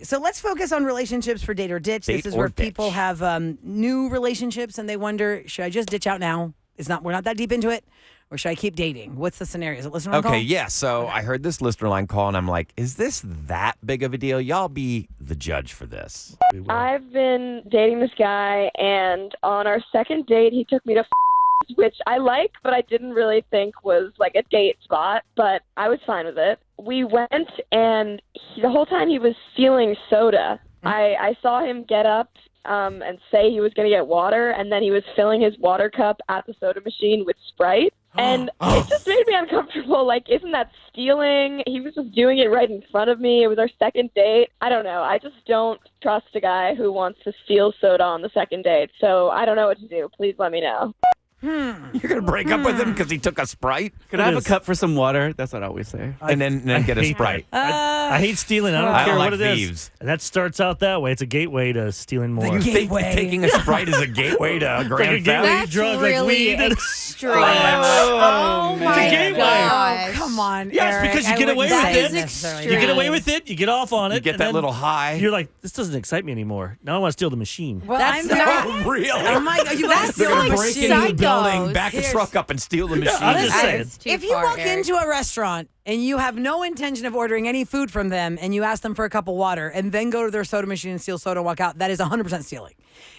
So let's focus on relationships for date or ditch. This is where people have new relationships and they wonder, should I just ditch out now? We're not that deep into it. Or should I keep dating? What's the scenario? Is it listener line call? Okay, yeah. So I heard this listener line call, and I'm like, is this that big of a deal? Y'all be the judge for this. I've been dating this guy, and on our second date, he took me to which I like, but I didn't really think was like a date spot, but I was fine with it. We went, and the whole time he was stealing soda. I saw him get up and say he was going to get water, and then he was filling his water cup at the soda machine with Sprite. And it just made me uncomfortable. Like, isn't that stealing? He was just doing it right in front of me. It was our second date. I don't know. I just don't trust a guy who wants to steal soda on the second date. So I don't know what to do. Please let me know. You're going to break up with him because he took a Sprite? Could I have a cup for some water? That's what I always say. And then get a Sprite. I hate stealing. I don't care like what it thieves. is. And that starts out that way. It's a gateway to stealing more. You think taking a Sprite is a gateway to a grand theft? That's drugs really like weed. extreme. Oh my It's a gateway. gosh. Come on, Yes, Eric. because you I get away wouldn't with say it. necessarily You get that. away with it. You get off on it. You get and that then little high. You're like, this doesn't excite me anymore. Now I want to steal the machine. Well, That's I'm not- Oh, really? Oh my God, you guys That's like break into the building, psychos. back the truck up, and steal the machine. I'm just That saying. is too If you far, walk Eric. into a restaurant and you have no intention of ordering any food from them and you ask them for a cup of water and then go to their soda machine and steal soda and walk out, that is 100% stealing.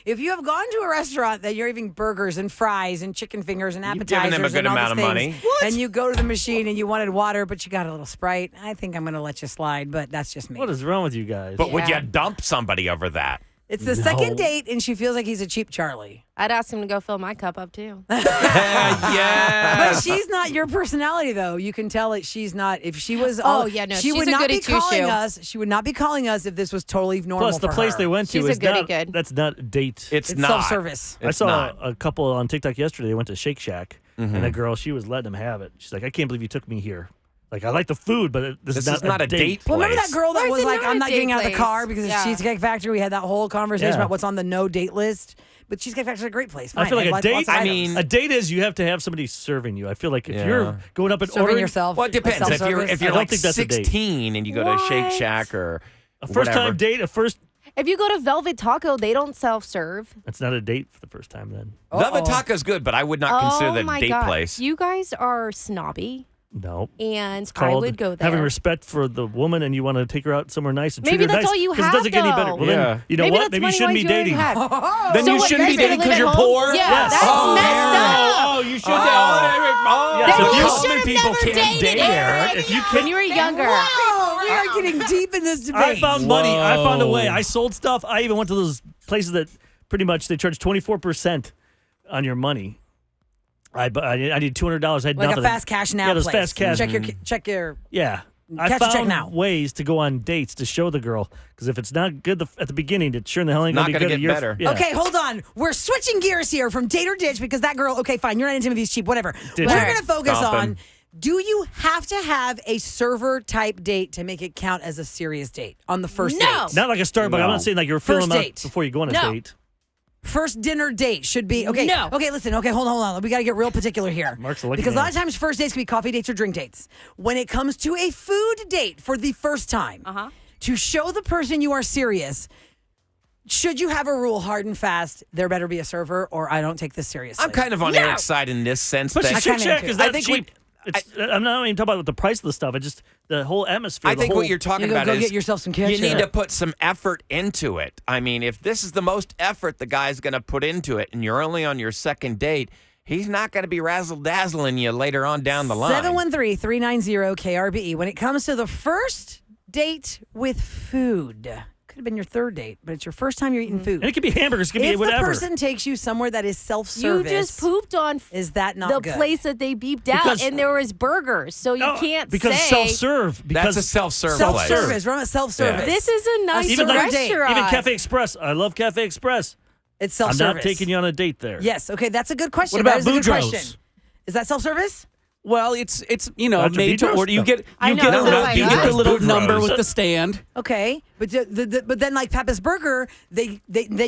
If you have gone to a restaurant that you're eating burgers and fries and chicken fingers and You've appetizers given them a good and all amount these of things, money. and you go to the machine and you wanted water but you got a little Sprite, I think I'm going to let you slide, but that's just me. What is wrong with you guys? But would you Yeah. dump somebody over that? It's the second date and she feels like he's a cheap Charlie. I'd ask him to go fill my cup up too. Yeah. But she's not your personality, though. You can tell that she's not. If she was, Yeah, no, she she's would a not goody be calling two-shoe. us. She would not be calling us if this was totally normal. Plus, the for place her. they went to She's a is goody not. good. That's not a date. It's It's not. self-service. I saw not. a couple on TikTok yesterday. They went to Shake Shack, and a girl, she was letting them have it. She's like, I can't believe you took me here. Like, I like the food, but this This is not a date Well, remember place. that girl that Why is was it like, not I'm a not date getting out of the place? car because Yeah. it's Cheesecake Factory. We had that whole conversation Yeah. about what's on the no date list. But Cheesecake Factory is a great place. Fine. I feel like a lots date. of items. A date is you have to have somebody serving you. I feel like if Yeah. you're going up and Serving ordering yourself. Well, it depends. like If you're self-service. I don't like think that's a date. 16 and you go to Shake What? Shack or a first whatever. time date, If you go to Velvet Taco, they don't self-serve. that's not a date for the first time. Then Velvet Taco's good, but I would not consider that a my date God. place. You guys are snobby, no. and I Called would go there. having respect for the woman, and you want to take her out somewhere nice and treat Maybe her that's nice. all you 'cause have, it doesn't get any better. though. Well, Yeah. then, you know Maybe what? that's Maybe you money shouldn't wise be you already dating. have. Then So you what, shouldn't be you guys dating gotta because live you're at home? poor? Yeah, Yes. that's Oh, messed Eric. up. Oh, you should Oh. know. Yes, Then if you you- should have people never can't dated date, Eric. If you when you were younger. Wow, we are getting deep in this debate. I found money. I found a way. Whoa. I sold stuff. I even went to those places that pretty much they charge 24% on your money. I need $200. I had like nothing. a fast cash now Yeah, those place. fast cash. Check your. Yeah. I Cash a check found now. ways to go on dates to show the girl because if it's not good at the beginning, it sure in the hell ain't Not gonna be gonna good. get a year- better. Yeah. Okay, hold on. We're switching gears here from date or ditch because that girl. Okay, fine. You're not into me. He's cheap. Whatever. Ditch We're her. going to focus Stomp on. him. Do you have to have a server type date to make it count as a serious date on the first No. date? Not like a Starbucks. I'm No. not saying like you're First filling them out date. before you go on a No. date. First dinner date should be okay. No. Okay, listen. Okay, hold on. We got to get real particular here. Mark's looking because a at lot of times first dates can be coffee dates or drink dates. When it comes to a food date for the first time, to show the person you are serious, should you have a rule hard and fast? There better be a server, or I don't take this seriously. I'm kind of on Eric's side in this sense. But that Shake kinda Shack am is too. I not think cheap. I'm not even talking about the price of the stuff. It's just the whole atmosphere. I the think whole, what you're talking You about go is get yourself some you ketchup. need to put some effort into it. I mean, if this is the most effort the guy's going to put into it and you're only on your second date, he's not going to be razzle-dazzling you later on down the line. 713-390-KRBE. When it comes to the first date with food, could have been your third date, but it's your first time you're eating food. and it could be hamburgers. It could be If whatever. the person takes you somewhere that is You self-service, just pooped on is that not the good? place that they beeped out, Because- and there was burgers, so you No, can't because say self-serve. Because That's a self-serve place. Self-service. Remember, self-service. Yeah. this is a nice Even like- restaurant. even Cafe Express. I love Cafe Express. It's I'm self-service. not taking you on a date there. Yes. Okay, that's a good question. What about that is a good Boudreaux's? question. Is that self-service? Well, it's Dr. made to Boudreaux's order. You stuff. get I you know, get a that's little what I you get got. the little Boudreaux's. number with the stand. Okay, but but then like Papa's Burger, then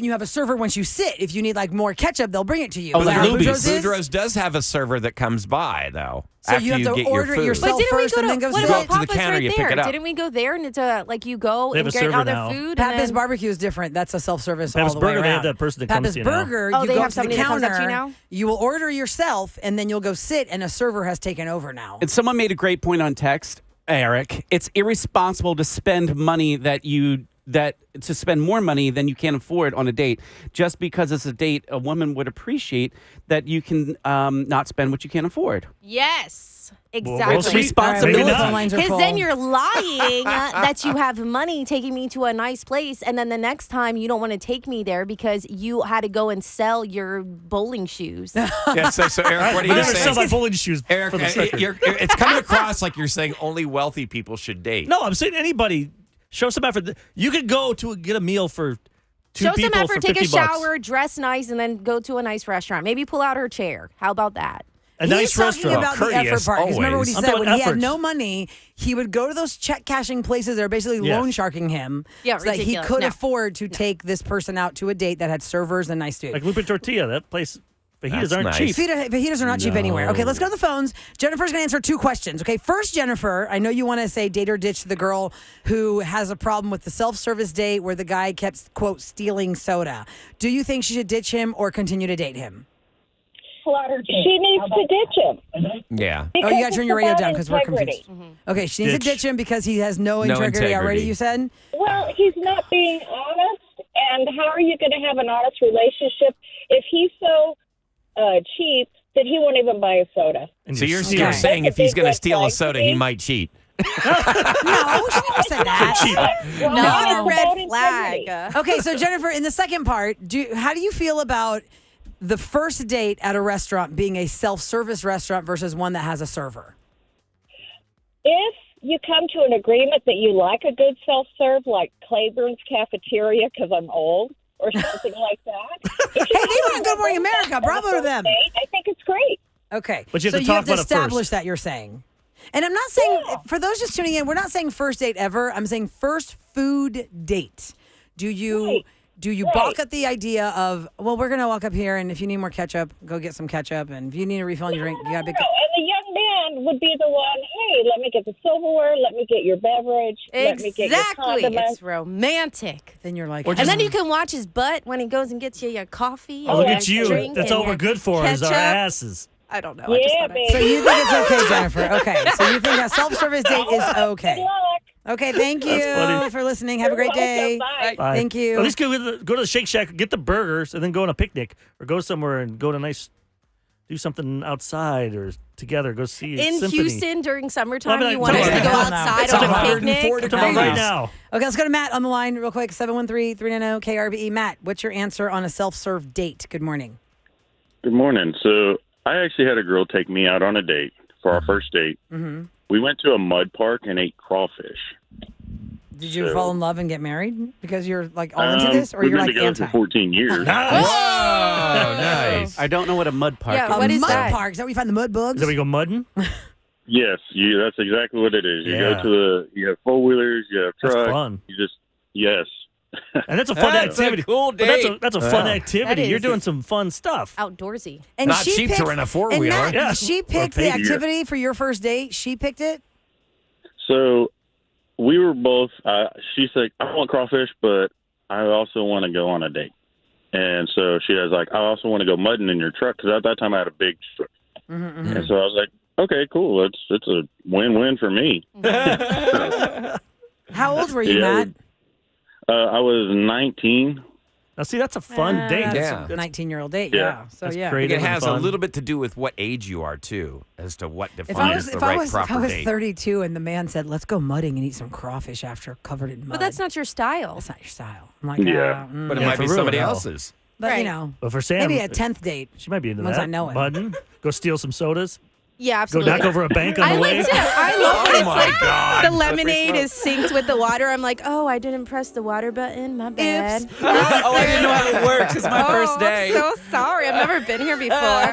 you have a server once you sit. If you need like more ketchup, they'll bring it to you. Oh, Is like that what Luby's. Boudreaux's is? Boudreaux's does have a server that comes by, though. So after you have to get order your it food. yourself But didn't we first go and to then go what sit. Go about up to the Papa's counter, right you there? pick it up. Didn't we go there and it's like you go They have and a get server all their now. food? Papa's and then, Barbecue is different. That's a self-service all Papa's the way Burger, they have around. that person that comes Papa's to you now. Burger, Oh, you they go have up to the somebody that comes counter. up to you now? You will order yourself, and then you'll go sit, and a server has taken over now. And someone made a great point on text, Eric. It's irresponsible to spend money to spend more money than you can afford on a date. Just because it's a date, a woman would appreciate that you can not spend what you can't afford. Yes, Well, exactly. we'll see. responsibility. Maybe Phone not. lines are Because full. then you're lying that you have money taking me to a nice place, and then the next time you don't want to take me there because you had to go and sell your bowling shoes. Yeah, so Eric, what are I you never sell my saying? bowling shoes. Eric, for the record. it's coming across like you're saying only wealthy people should date. No, I'm saying anybody show some effort. You could go to get a meal for two Show people some effort, for take a $50 bucks. shower, dress nice, and then go to a nice restaurant. Maybe pull out her chair. How about that? A He's nice talking restaurant. about the effort Courteous, part. 'Cause remember what he always. said I'm when talking he had efforts. no money, he would go to those check cashing places that are basically Yes. loan sharking him, Yeah, so that he ridiculous. could No. afford to take this person out to a date that had servers and nice food. Like Lupe Tortilla, that place, fajitas That's aren't nice. cheap. Fajitas are not cheap anywhere. Okay, let's go to the phones. Jennifer's going to answer 2 questions. Okay, first, Jennifer, I know you want to say date or ditch the girl who has a problem with the self-service date where the guy kept, quote, stealing soda. Do you think she should ditch him or continue to date him? She needs to ditch him. Yeah. Oh, you got to turn your radio about down because we're integrity. confused. Okay, she needs to Ditch. ditch him because he has no No integrity already, integrity. you said? Well, he's not being honest, and how are you going to have an honest relationship if he's so cheap that he won't even buy a soda? And So you're stealing. saying if he's going to Red steal a flag soda, to he me. might cheat. No, she never said that. Well, Not it's a about red integrity. flag. Okay, so Jennifer, in the second part, how do you feel about the first date at a restaurant being a self-service restaurant versus one that has a server? If you come to an agreement that you like a good self-serve, like Claiborne's Cafeteria, because I'm old, or something like that. Hey, they run Good Morning America. Bravo to them. I think it's great. Okay, But you have so to you talk have to about it establish first. that you're saying. And I'm not saying, for those just tuning in, we're not saying first date ever. I'm saying first food date. Do you Right. balk at the idea of, well, we're going to walk up here, and if you need more ketchup, go get some ketchup. And if you need a refill on your drink, you got to be. No, and the young man would be the one, hey, let me get the silverware, let me get your beverage, let me get your Exactly. condiments. It's romantic. Then you're like, Or And then you can watch his butt when he goes and gets you your coffee. Oh, look and at your you. drink That's and all we're your good for is our ketchup. asses. I don't know. I just Yeah, thought baby. So you think it's okay, Jennifer? Okay, so you think a self-service date is Good okay? luck. Okay, thank you funny. for listening. Have a great day. Bye. Bye. Thank you. At least go to the Shake Shack, get the burgers, and then go on a picnic or go somewhere and go to do something outside or together. Go see a In symphony. Houston during summertime, Well, I mean, you want us to come go on now. outside It's on a 104 picnic? I'm talking about right degrees. now. Okay, let's go to Matt on the line real quick. 713-390 KRBE. Matt, what's your answer on a self-serve date? Good morning. Good morning. So I actually had a girl take me out on a date for our first date. Mm-hmm. We went to a mud park and ate crawfish. Did you So- fall in love and get married because you're like all into this, or we've you're been like together anti? for 14 years. Nice. Oh, nice. I don't know what a mud park Yeah, is. what A is mud that? park? Is that where you find the mud bugs? Is that where you go mudding? Yes, that's exactly what it is. You Yeah. go to you have four-wheelers, you have That's trucks. fun. You just, yes. And that's a fun That's a activity. cool But that's date. that's a fun Yeah. activity. That You're is. doing some fun stuff. Outdoorsy. And Not she cheap to picked- rent a And four-wheeler. Matt, Yeah. she Or picked the pay- activity for your first date. She picked it. So we were both, she's like, I want crawfish, but I also want to go on a date. And so she was like, I also want to go mudding in your truck, because at that time I had a big truck. Mm-hmm, And so I was like, okay, cool. It's a win-win for me. How old were you, Yeah, Matt? I was 19. Now, see, that's a fun date. That's Yeah. a 19-year-old date. Yeah. Yeah. So That's yeah. great. It and has a fun. little bit to do with what age you are, too, as to what If I defines was the if I right was if I proper was date. 32 and the man said, "Let's go mudding and eat some crawfish after covered in mud," But that's not your style. that's not your style. I'm like, Yeah. But it Yeah, might for be real, somebody no. else's. but you Right. know, But for Sam, maybe a 10th date. she might be into Once that. I know it. Mudding, go steal some sodas, Yeah, go absolutely. knock over a bank on I the way. like to. I love when Oh, it's my like God. the lemonade is synced with the water. I'm like, oh, I didn't press the water button. My bad. Oh, I didn't know how it works. It's my Oh, first day. I'm so sorry. I've never been here before.